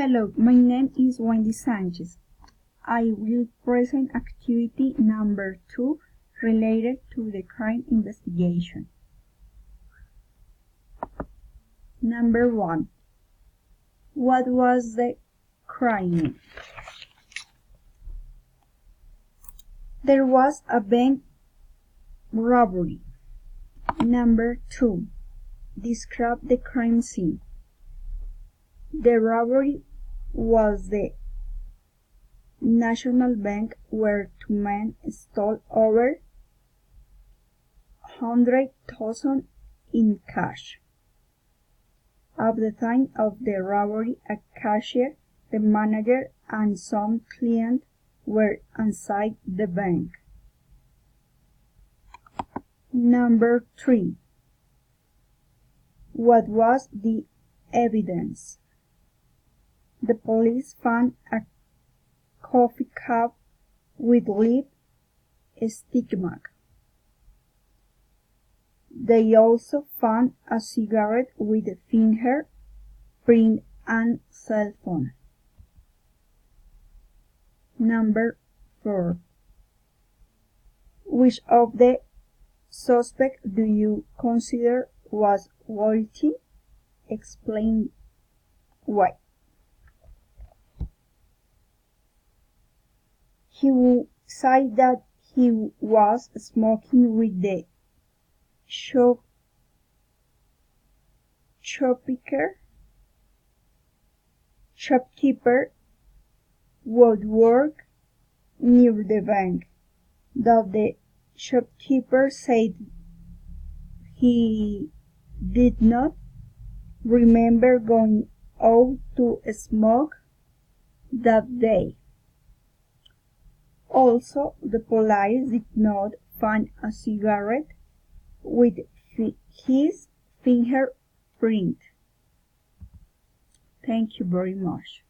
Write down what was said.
Hello, my name is Wendy Sanchez. I will present activity number 2 related to the crime investigation. Number 1. What was the crime? There was a bank robbery. Number 2. Describe the crime scene. The robbery was the National Bank where two men stole over 100,000 in cash. At the time of the robbery, a cashier, the manager, and some clients were inside the bank. Number 3. What was the evidence? The police found a coffee cup with lip stigma. They also found a cigarette with a fingerprint and cell phone. Number 4. Which of the suspects do you consider was guilty? Explain why. He said that he was smoking with the shopkeeper would work near the bank. That the shopkeeper said he did not remember going out to smoke that day. Also, the police did not find a cigarette with his fingerprint. Thank you very much.